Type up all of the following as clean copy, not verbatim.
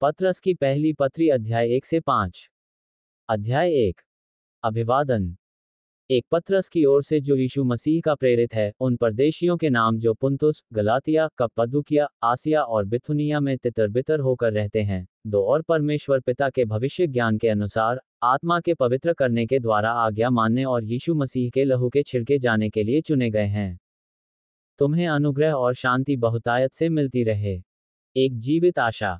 पत्रस की पहली पत्री अध्याय 1 से 5। अध्याय 1। अभिवादन। एक पत्रस की ओर से जो यीशु मसीह का प्रेरित है, उन परदेशियों के नाम जो पुंतुस, गलातिया, कप्पदूकिया, आसिया और बिथुनिया में तितर बितर होकर रहते हैं, दो और परमेश्वर पिता के भविष्य ज्ञान के अनुसार आत्मा के पवित्र करने के द्वारा आज्ञा मानने और यीशु मसीह के लहू के छिड़के जाने के लिए चुने गए हैं। तुम्हें अनुग्रह और शांति बहुतायत से मिलती रहे। एक जीवित आशा।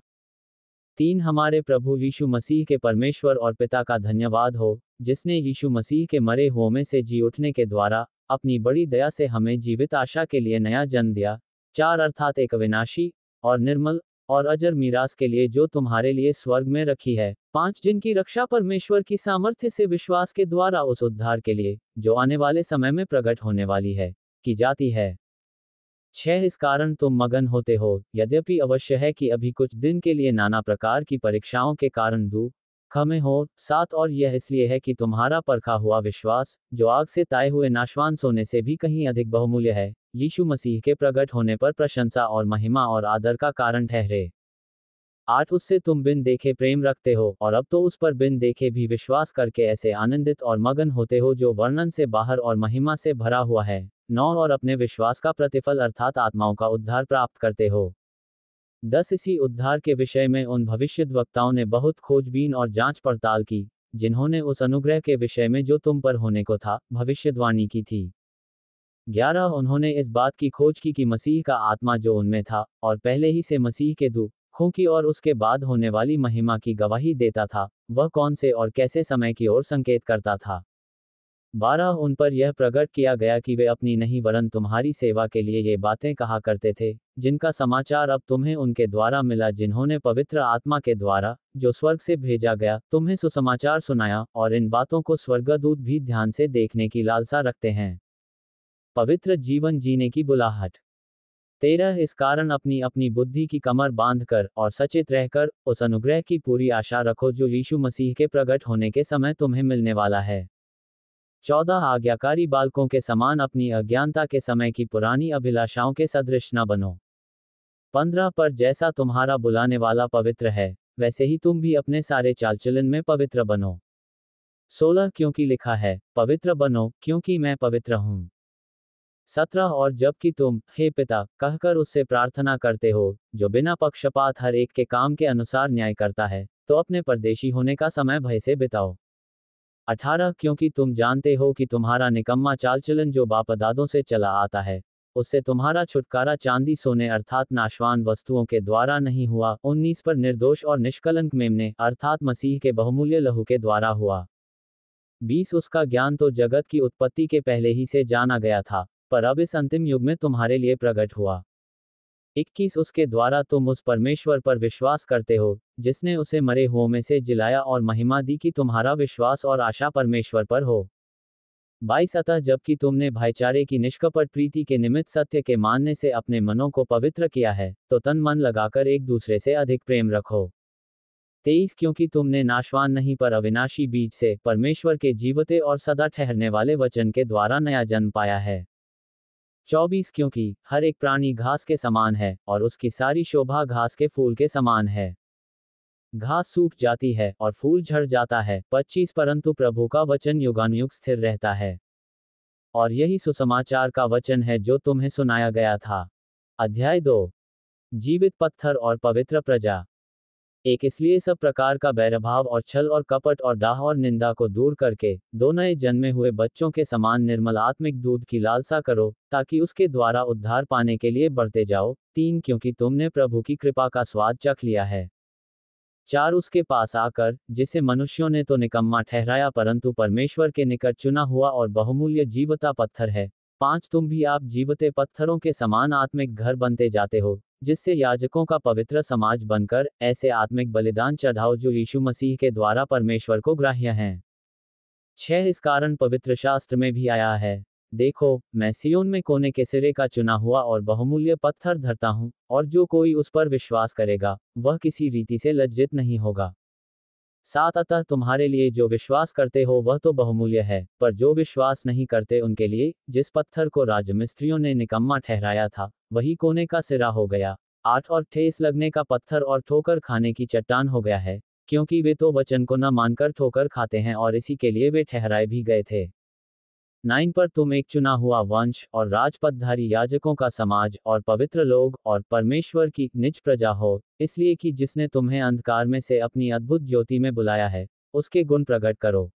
3 हमारे प्रभु यीशु मसीह के परमेश्वर और पिता का धन्यवाद हो, जिसने यीशु मसीह के मरे हुओं में से जी उठने के द्वारा अपनी बड़ी दया से हमें जीवित आशा के लिए नया जन्म दिया। 4 अर्थात एक अविनाशी और निर्मल और अजर मीरास के लिए जो तुम्हारे लिए स्वर्ग में रखी है। 5 जिनकी रक्षा परमेश्वर की सामर्थ्य से विश्वास के द्वारा उस उद्धार के लिए जो आने वाले समय में प्रकट होने वाली है, की जाती है। 6 इस कारण तुम मगन होते हो, यद्यपि अवश्य है कि अभी कुछ दिन के लिए नाना प्रकार की परीक्षाओं के कारण दुख में हो। 7 और यह इसलिए है कि तुम्हारा परखा हुआ विश्वास, जो आग से ताए हुए नाशवान सोने से भी कहीं अधिक बहुमूल्य है, यीशु मसीह के प्रकट होने पर प्रशंसा और महिमा और आदर का कारण ठहरे। 8 उससे तुम बिन देखे प्रेम रखते हो, और अब तो उस पर बिन देखे भी विश्वास करके ऐसे आनंदित और मगन होते हो जो वर्णन से बाहर और महिमा से भरा हुआ है। 9 और अपने विश्वास का प्रतिफल अर्थात आत्माओं का उद्धार प्राप्त करते हो। 10 इसी उद्धार के विषय में उन भविष्यद्वक्ताओं ने बहुत खोजबीन और जांच पड़ताल की, जिन्होंने उस अनुग्रह के विषय में जो तुम पर होने को था, भविष्यद्वाणी की थी। 11 उन्होंने इस बात की खोज की कि मसीह का आत्मा जो उनमें था, और पहले ही से मसीह के दुखों की और उसके बाद होने वाली महिमा की गवाही देता था, वह कौन से और कैसे समय की ओर संकेत करता था। 12 उन पर यह प्रकट किया गया कि वे अपनी नहीं वरन तुम्हारी सेवा के लिए ये बातें कहा करते थे, जिनका समाचार अब तुम्हें उनके द्वारा मिला, जिन्होंने पवित्र आत्मा के द्वारा जो स्वर्ग से भेजा गया तुम्हें सुसमाचार सुनाया, और इन बातों को स्वर्गदूत भी ध्यान से देखने की लालसा रखते हैं। पवित्र जीवन जीने की बुलाहट। 13 इस कारण अपनी अपनी बुद्धि की कमर बांधकर और सचेत रहकर उस अनुग्रह की पूरी आशा रखो जो यीशु मसीह के प्रकट होने के समय तुम्हें मिलने वाला है। 14 आज्ञाकारी बालकों के समान अपनी अज्ञानता के समय की पुरानी अभिलाषाओं के सदृश न बनो। 15 पर जैसा तुम्हारा बुलाने वाला पवित्र है, वैसे ही तुम भी अपने सारे चालचलन में पवित्र बनो। 16 क्योंकि लिखा है, पवित्र बनो क्योंकि मैं पवित्र हूँ। 17 और जबकि तुम, हे पिता, कहकर उससे प्रार्थना करते हो, जो बिना पक्षपात हर एक के काम के अनुसार न्याय करता है, तो अपने परदेशी होने का समय भय से बिताओ। 18 क्योंकि तुम जानते हो कि तुम्हारा निकम्मा चालचलन जो बापदादों से चला आता है, उससे तुम्हारा छुटकारा चांदी सोने अर्थात नाशवान वस्तुओं के द्वारा नहीं हुआ, 19 पर निर्दोष और निष्कलंक मेमने अर्थात मसीह के बहुमूल्य लहू के द्वारा हुआ। 20 उसका ज्ञान तो जगत की उत्पत्ति के पहले ही से जाना गया था, पर अब इस अंतिम युग में तुम्हारे लिए प्रकट हुआ। 21 उसके द्वारा तुम उस परमेश्वर पर विश्वास करते हो, जिसने उसे मरे हुओं में से जिलाया और महिमा दी कि तुम्हारा विश्वास और आशा परमेश्वर पर हो। 22 अतः जबकि तुमने भाईचारे की निष्कपट प्रीति के निमित्त सत्य के मानने से अपने मनों को पवित्र किया है, तो तन मन लगाकर एक दूसरे से अधिक प्रेम रखो। 23 क्योंकि तुमने नाशवान नहीं पर अविनाशी बीज से परमेश्वर के जीवते और सदा ठहरने वाले वचन के द्वारा नया जन्म पाया है। 24 क्योंकि हर एक प्राणी घास के समान है, और उसकी सारी शोभा घास के फूल के समान है। घास सूख जाती है और फूल झड़ जाता है। 25 परंतु प्रभु का वचन युगानुयुग स्थिर रहता है। और यही सुसमाचार का वचन है जो तुम्हें सुनाया गया था। अध्याय 2। जीवित पत्थर और पवित्र प्रजा। एक इसलिए सब प्रकार का बैरभाव और छल और कपट और डाह और निंदा को दूर करके दो नए जन्मे हुए बच्चों के समान निर्मल आत्मिक दूध की लालसा करो, ताकि उसके द्वारा उद्धार पाने के लिए बढ़ते जाओ। 3 क्योंकि तुमने प्रभु की कृपा का स्वाद चख लिया है। 4 उसके पास आकर, जिसे मनुष्यों ने तो निकम्मा ठहराया परंतु परमेश्वर के निकट चुना हुआ और बहुमूल्य जीवता पत्थर है। 5 तुम भी आप जीवते पत्थरों के समान आत्मिक घर बनते जाते हो, जिससे याजकों का पवित्र समाज बनकर ऐसे आत्मिक बलिदान चढ़ाओ जो यीशु मसीह के द्वारा परमेश्वर को ग्राह्य हैं। 6 इस कारण पवित्र शास्त्र में भी आया है, देखो, मैं सियोन में कोने के सिरे का चुना हुआ और बहुमूल्य पत्थर धरता हूँ, और जो कोई उस पर विश्वास करेगा, वह किसी रीति से लज्जित नहीं होगा। 7 अतः तुम्हारे लिए जो विश्वास करते हो वह तो बहुमूल्य है, पर जो विश्वास नहीं करते उनके लिए, जिस पत्थर को राजमिस्त्रियों ने निकम्मा ठहराया था, वही कोने का सिरा हो गया। 8 और ठेस लगने का पत्थर और ठोकर खाने की चट्टान हो गया है, क्योंकि वे तो वचन को न मानकर ठोकर खाते हैं और इसी के लिए वे ठहराए भी गए थे। 9 पर तुम एक चुना हुआ वंश और राजपदधारी याजकों का समाज और पवित्र लोग और परमेश्वर की निज प्रजा हो, इसलिए कि जिसने तुम्हें अंधकार में से अपनी अद्भुत ज्योति में बुलाया है, उसके गुण प्रकट करो।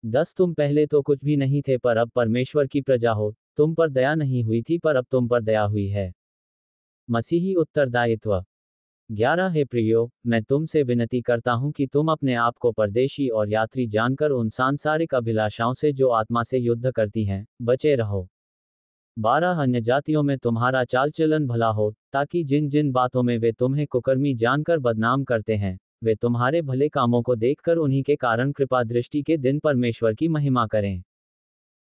10 तुम पहले तो कुछ भी नहीं थे पर अब परमेश्वर की प्रजा हो, तुम पर दया नहीं हुई थी पर अब तुम पर दया हुई है। मसीही उत्तरदायित्व। 11 हे प्रियो, मैं तुमसे विनती करता हूं कि तुम अपने आप को परदेशी और यात्री जानकर उन सांसारिक अभिलाषाओं से जो आत्मा से युद्ध करती हैं, बचे रहो। 12 अन्य जातियों में तुम्हारा चाल चलन भला हो, ताकि जिन जिन बातों में वे तुम्हें कुकर्मी जानकर बदनाम करते हैं, वे तुम्हारे भले कामों को देखकर उन्हीं के कारण कृपा दृष्टि के दिन परमेश्वर की महिमा करें।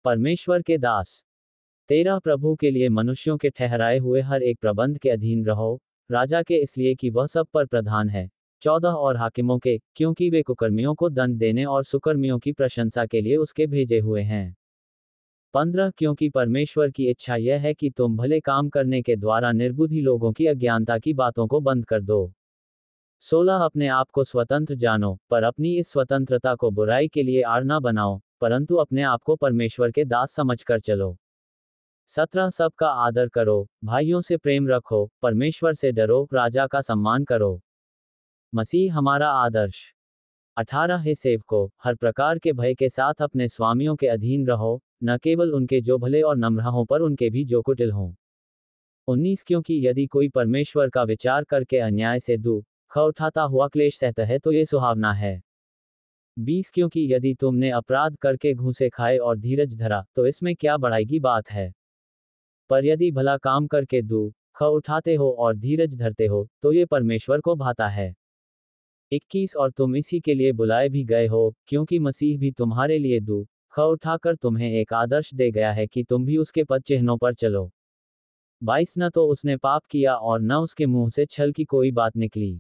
परमेश्वर के दास। 13 प्रभु के लिए मनुष्यों के ठहराए हुए हर एक प्रबंध के अधीन रहो, राजा के इसलिए कि वह सब पर प्रधान है। 14 और हाकिमों के, क्योंकि वे कुकर्मियों को दंड देने और सुकर्मियों की प्रशंसा के लिए उसके भेजे हुए हैं। 15 क्योंकि परमेश्वर की इच्छा यह है कि तुम भले काम करने के द्वारा निर्बुद्धि लोगों की अज्ञानता की बातों को बंद कर दो। 16 अपने आप को स्वतंत्र जानो, पर अपनी इस स्वतंत्रता को बुराई के लिए आड़ ना बनाओ, परंतु अपने आप को परमेश्वर के दास समझकर चलो। 17 सबका आदर करो, भाइयों से प्रेम रखो, परमेश्वर से डरो, राजा का सम्मान करो। मसीह हमारा आदर्श। 18 हे सेवकों, हर प्रकार के भय के साथ अपने स्वामियों के अधीन रहो, न केवल उनके जो भले और नम्र हों पर उनके भी जो कुटिल हों। 19 क्योंकि यदि कोई परमेश्वर का विचार करके अन्याय से दुख उठाता हुआ क्लेश सहता है तो ये सुहावना है। 20 क्योंकि यदि तुमने अपराध करके घूंसे खाए और धीरज धरा, तो इसमें क्या बड़ाई की बात है। पर यदि भला काम करके दुख उठाते हो और धीरज धरते हो, तो ये परमेश्वर को भाता है। 21 और तुम इसी के लिए बुलाए भी गए हो, क्योंकि मसीह भी तुम्हारे लिए दुख उठाकर तुम्हें एक आदर्श दे गया है कि तुम भी उसके पद चिन्हों पर चलो। 22 न तो उसने पाप किया और न उसके मुंह से छल की कोई बात निकली।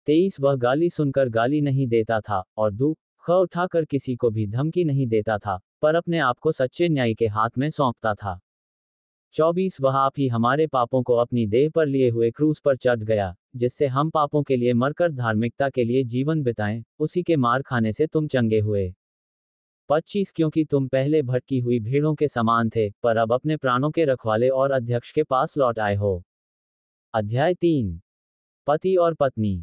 23 वह गाली सुनकर गाली नहीं देता था और दुख उठाकर किसी को भी धमकी नहीं देता था, पर अपने आप को सच्चे न्याय के हाथ में सौंपता था। 24 वह आप ही हमारे पापों को अपनी देह पर लिए हुए क्रूस पर चढ़ गया, जिससे हम पापों के लिए मरकर धार्मिकता के लिए जीवन बिताएं, उसी के मार खाने से तुम चंगे हुए। 25 क्योंकि तुम पहले भटकी हुई भीड़ों के समान थे, पर अब अपने प्राणों के रखवाले और अध्यक्ष के पास लौट आए हो। अध्याय 3। पति और पत्नी।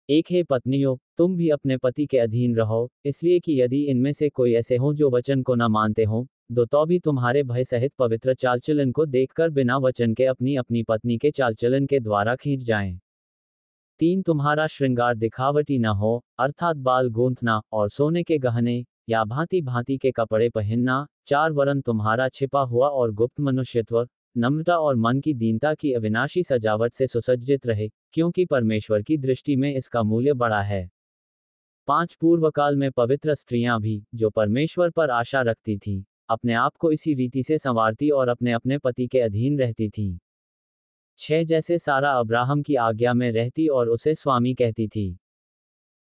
एक हे पत्नियों, तुम भी अपने पति के अधीन रहो, इसलिए कि यदि इनमें से कोई ऐसे हों जो वचन को न मानते हों, तो भी तुम्हारे भय सहित पवित्र चालचलन को देखकर बिना वचन के अपनी अपनी पत्नी के चालचलन के द्वारा खींच जाएं। 3 तुम्हारा श्रृंगार दिखावटी न हो, अर्थात बाल गूंथना और सोने के गहने या भांति भांति के कपड़े पहनना। 4 वरन तुम्हारा छिपा हुआ और गुप्त मनुष्यत्व, नम्रता और मन की दीनता की अविनाशी सजावट से सुसज्जित रहे, क्योंकि परमेश्वर की दृष्टि में इसका मूल्य बड़ा है। 5 पूर्वकाल में पवित्र स्त्रियां भी, जो परमेश्वर पर आशा रखती थीं, अपने आप को इसी रीति से संवारती और अपने अपने पति के अधीन रहती थीं। 6 जैसे सारा अब्राहम की आज्ञा में रहती और उसे स्वामी कहती थी,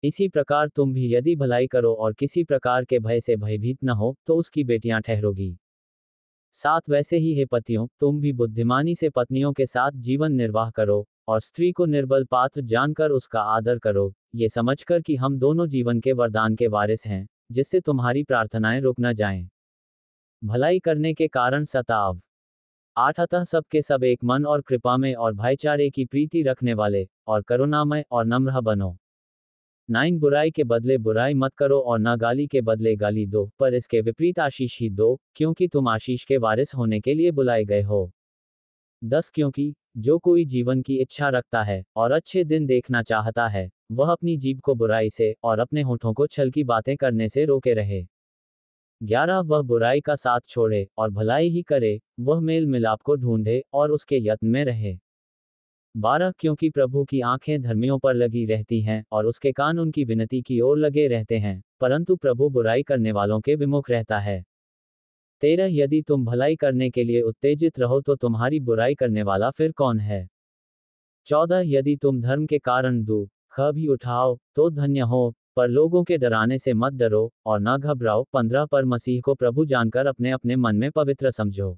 इसी प्रकार तुम भी यदि भलाई करो और किसी प्रकार के भय से भयभीत न हो, तो उसकी बेटियां ठहरोगी। 7 वैसे ही हे पतियों, तुम भी बुद्धिमानी से पत्नियों के साथ जीवन निर्वाह करो, और स्त्री को निर्बल पात्र जानकर उसका आदर करो, ये समझकर कि हम दोनों जीवन के वरदान के वारिस हैं, जिससे तुम्हारी प्रार्थनाएं रुक न जाएं। भलाई करने के कारण सताव। 8 अतः सबके सब एक मन और कृपा में और भाईचारे की प्रीति रखने वाले, और करुणामय और नम्र बनो। 9 बुराई के बदले बुराई मत करो और न गाली के बदले गाली दो, पर इसके विपरीत आशीष ही दो, क्योंकि तुम आशीष के वारिस होने के लिए बुलाए गए हो। 10 क्योंकि जो कोई जीवन की इच्छा रखता है और अच्छे दिन देखना चाहता है, वह अपनी जीभ को बुराई से और अपने होठों को छल की बातें करने से रोके रहे। 11 वह बुराई का साथ छोड़े और भलाई ही करे, वह मेल मिलाप को ढूंढे और उसके यत्न में रहे। 12 क्योंकि प्रभु की आंखें धर्मियों पर लगी रहती हैं और उसके कान उनकी विनती की ओर लगे रहते हैं, परंतु प्रभु बुराई करने वालों के विमुख रहता है। 13 यदि तुम भलाई करने के लिए उत्तेजित रहो तो तुम्हारी बुराई करने वाला फिर कौन है। 14 यदि तुम धर्म के कारण दुख भी उठाओ, तो धन्य हो, पर लोगों के डराने से मत डरो और न घबराओ। 15 पर मसीह को प्रभु जानकर अपने अपने मन में पवित्र समझो।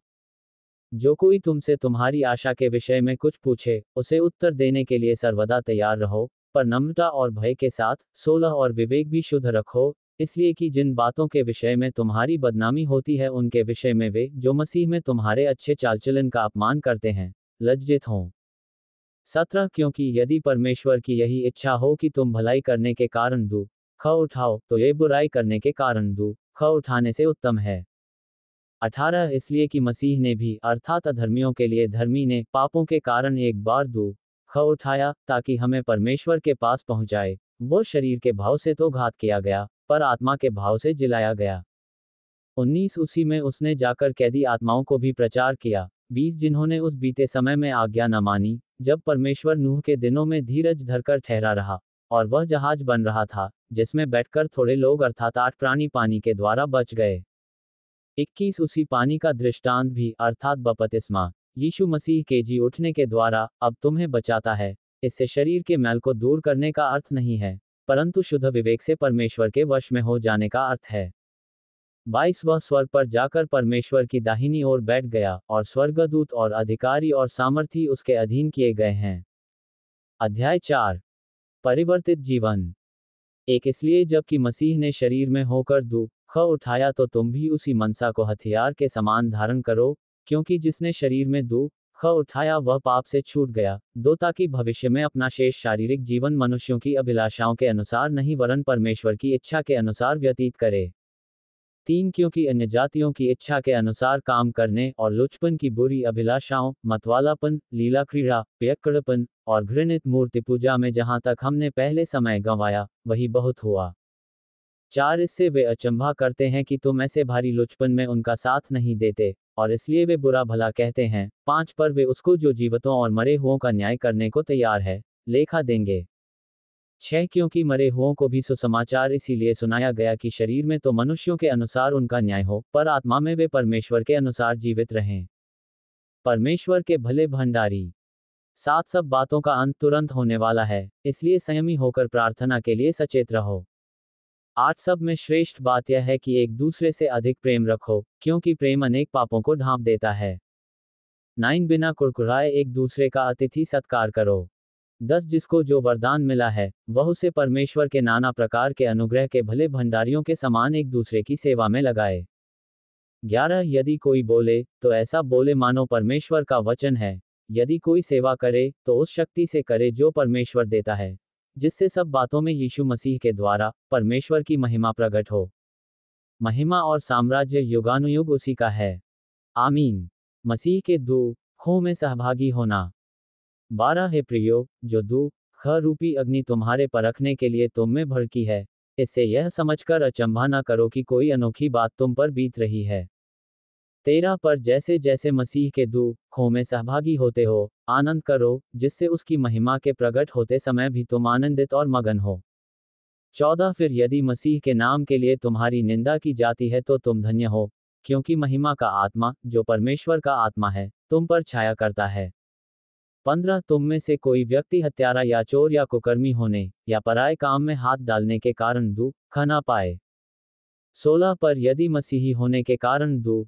जो कोई तुमसे तुम्हारी आशा के विषय में कुछ पूछे, उसे उत्तर देने के लिए सर्वदा तैयार रहो, पर नम्रता और भय के साथ। 16 और विवेक भी शुद्ध रखो, इसलिए कि जिन बातों के विषय में तुम्हारी बदनामी होती है उनके विषय में वे जो मसीह में तुम्हारे अच्छे चालचलन का अपमान करते हैं, लज्जित हों। 17 क्योंकि यदि परमेश्वर की यही इच्छा हो कि तुम भलाई करने के कारण दुख उठाओ, तो ये बुराई करने के कारण दुख उठाने से उत्तम है। 18 इसलिए कि मसीह ने भी अर्थात अधर्मियों के लिए धर्मी ने पापों के कारण एक बार दुख उठाया, ताकि हमें परमेश्वर के पास पहुंचाए। वो शरीर के भाव से तो घात किया गया, पर आत्मा के भाव से जिलाया गया। 19 उसी में उसने जाकर कैदी आत्माओं को भी प्रचार किया। 20 जिन्होंने उस बीते समय में आज्ञा न मानी, जब परमेश्वर नूह के दिनों में धीरज धरकर ठहरा रहा, और वह जहाज बन रहा था, जिसमें बैठकर थोड़े लोग अर्थात 8 प्राणी पानी के द्वारा बच गए। 21 उसी पानी का दृष्टांत भी अर्थात बपतिस्मा यीशु मसीह के जी उठने के द्वारा अब तुम्हें बचाता है। इससे शरीर के मैल को दूर करने का अर्थ नहीं है, परंतु शुद्ध विवेक से परमेश्वर के वश में हो जाने का अर्थ है। 22 वह स्वर्ग पर जाकर परमेश्वर की दाहिनी ओर बैठ गया, और स्वर्गदूत और अधिकारी और सामर्थी उसके अधीन किए गए हैं। अध्याय 4 परिवर्तित जीवन। एक इसलिए जबकि मसीह ने शरीर में होकर दुख उठाया, तो तुम भी उसी मनसा को हथियार के समान धारण करो, क्योंकि जिसने शरीर में दुख उठाया वह पाप से छूट गया। 2 ताकि भविष्य में अपना शेष शारीरिक जीवन मनुष्यों की अभिलाषाओं के अनुसार नहीं वरन परमेश्वर की इच्छा के अनुसार व्यतीत करे। 3 क्योंकि अन्य जातियों की इच्छा के अनुसार काम करने और लुचपन की बुरी अभिलाषाओं, मतवालापन, लीला क्रीड़ा, पियक्कड़पन और घृणित मूर्ति पूजा में जहां तक हमने पहले समय गंवाया, वही बहुत हुआ। 4 इससे वे अचंभा करते हैं कि तुम ऐसे भारी लुचपन में उनका साथ नहीं देते, और इसलिए वे बुरा भला कहते हैं। 5 पर वे उसको जो जीवितों और मरे हुओं का न्याय करने को तैयार है, लेखा देंगे। 6 क्योंकि मरे हुओं को भी सुसमाचार इसीलिए सुनाया गया कि शरीर में तो मनुष्यों के अनुसार उनका न्याय हो, पर आत्मा में वे परमेश्वर के अनुसार जीवित रहें। परमेश्वर के भले भंडारी। 7 सब बातों का अंत तुरंत होने वाला है, इसलिए संयमी होकर प्रार्थना के लिए सचेत रहो। 8 सब में श्रेष्ठ बात यह है कि एक दूसरे से अधिक प्रेम रखो, क्योंकि प्रेम अनेक पापों को ढांप देता है। 9 बिना कुरकुराए एक दूसरे का अतिथि सत्कार करो। 10 जिसको जो वरदान मिला है, वह उसे परमेश्वर के नाना प्रकार के अनुग्रह के भले भंडारियों के समान एक दूसरे की सेवा में लगाए। 11 यदि कोई बोले, तो ऐसा बोले मानो परमेश्वर का वचन है। यदि कोई सेवा करे, तो उस शक्ति से करे जो परमेश्वर देता है, जिससे सब बातों में यीशु मसीह के द्वारा परमेश्वर की महिमा प्रकट हो। महिमा और साम्राज्य युगानुयुग उसी का है। आमीन। मसीह के दुखों में सहभागी होना। 12 हे प्रियो, जो दुख रूपी अग्नि तुम्हारे परखने के लिए तुम में भड़की है, इससे यह समझकर अचंभा न करो कि कोई अनोखी बात तुम पर बीत रही है। 13 पर जैसे जैसे मसीह के दुखों में सहभागी होते हो, आनंद करो, जिससे उसकी महिमा के प्रकट होते समय भी तुम आनंदित और मगन हो। 14 फिर यदि मसीह के नाम के लिए तुम्हारी निंदा की जाती है तो तुम धन्य हो, क्योंकि महिमा का आत्मा, जो परमेश्वर का आत्मा है, तुम पर छाया करता है। 15 तुम में से कोई व्यक्ति हत्यारा या चोर या कुकर्मी होने या पराये काम में हाथ डालने के कारण दुख न पाए। 16 पर यदि मसीही होने के कारण दुख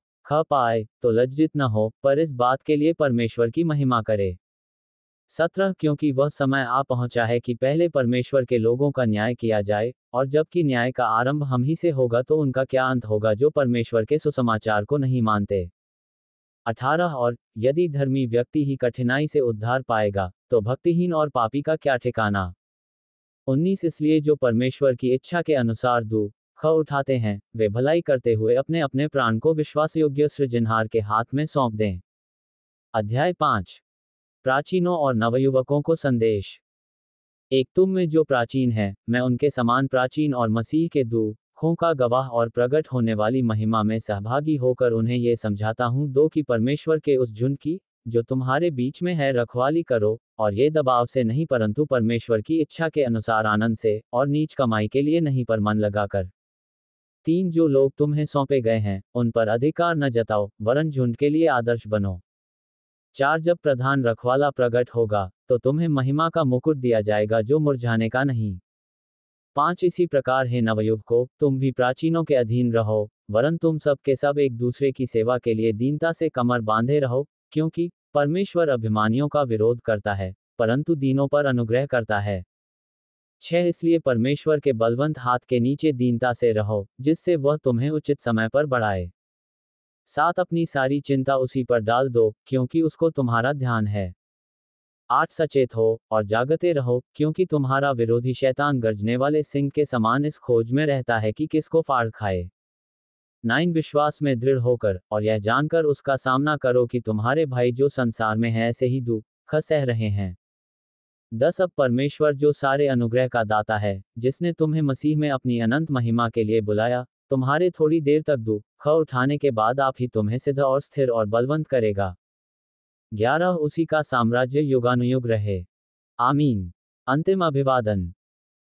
पाए, तो लज्जित न हो, पर इस बात के लिए परमेश्वर की महिमा करे। 17 क्योंकि वह समय आ पहुंचा है कि पहले परमेश्वर के लोगों का न्याय किया जाए, और जबकि न्याय का आरंभ हम ही से होगा तो उनका क्या अंत होगा जो परमेश्वर के सुसमाचार को नहीं मानते। 18 और यदि धर्मी व्यक्ति ही कठिनाई से उद्धार पाएगा, तो भक्तिहीन और पापी का क्या ठिकाना। 19 इसलिए जो परमेश्वर की इच्छा के अनुसार दुख उठाते हैं, वे भलाई करते हुए अपने अपने प्राण को विश्वासयोग्य सृजनहार के हाथ में सौंप दें। अध्याय 5 प्राचीनों और नवयुवकों को संदेश। एक तुम में जो प्राचीन है, मैं उनके समान प्राचीन और मसीह के दुखों का गवाह और प्रकट होने वाली महिमा में सहभागी होकर उन्हें ये समझाता हूँ। 2 कि परमेश्वर के उस झुंड की, जो तुम्हारे बीच में है, रखवाली करो, और ये दबाव से नहीं परंतु परमेश्वर की इच्छा के अनुसार आनंद से, और नीच कमाई के लिए नहीं पर मन लगाकर। 3 जो लोग तुम्हें सौंपे गए हैं, उन पर अधिकार न जताओ, वरन झुंड के लिए आदर्श बनो। 4 जब प्रधान रखवाला प्रकट होगा, तो तुम्हें महिमा का मुकुट दिया जाएगा जो मुरझाने का नहीं। 5 इसी प्रकार हे नवयुवकों, तुम भी प्राचीनों के अधीन रहो, वरन तुम सब के सब एक दूसरे की सेवा के लिए दीनता से कमर बांधे रहो, क्योंकि परमेश्वर अभिमानियों का विरोध करता है, परंतु दीनों पर अनुग्रह करता है। 6 इसलिए परमेश्वर के बलवंत हाथ के नीचे दीनता से रहो, जिससे वह तुम्हें उचित समय पर बढ़ाए। 7 अपनी सारी चिंता उसी पर डाल दो, क्योंकि उसको तुम्हारा ध्यान है। 8 सचेत हो और जागते रहो, क्योंकि तुम्हारा विरोधी शैतान गरजने वाले सिंह के समान इस खोज में रहता है कि किसको फाड़ खाए। 9 विश्वास में दृढ़ होकर और यह जानकर उसका सामना करो कि तुम्हारे भाई जो संसार में हैं ऐसे ही दुख सह रहे हैं। 10 अब परमेश्वर जो सारे अनुग्रह का दाता है, जिसने तुम्हें मसीह में अपनी अनंत महिमा के लिए बुलाया, तुम्हारे थोड़ी देर तक दुख उठाने के बाद आप ही तुम्हें सिद्ध और स्थिर और बलवंत करेगा। 11 उसी का साम्राज्य युगानुयुग रहे। आमीन। अंतिम अभिवादन।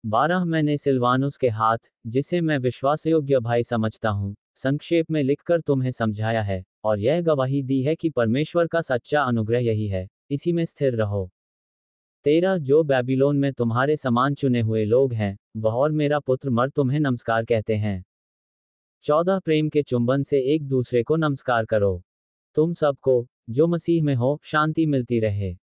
12 मैंने सिल्वानुस के हाथ, जिसे मैं विश्वासयोग्य भाई समझता हूँ, संक्षेप में लिखकर तुम्हें समझाया है, और यह गवाही दी है कि परमेश्वर का सच्चा अनुग्रह यही है, इसी में स्थिर रहो। 13 जो बैबिलोन में तुम्हारे समान चुने हुए लोग हैं, वह और मेरा पुत्र मर तुम्हें नमस्कार कहते हैं। 14 प्रेम के चुंबन से एक दूसरे को नमस्कार करो। तुम सबको, जो मसीह में हो, शांति मिलती रहे।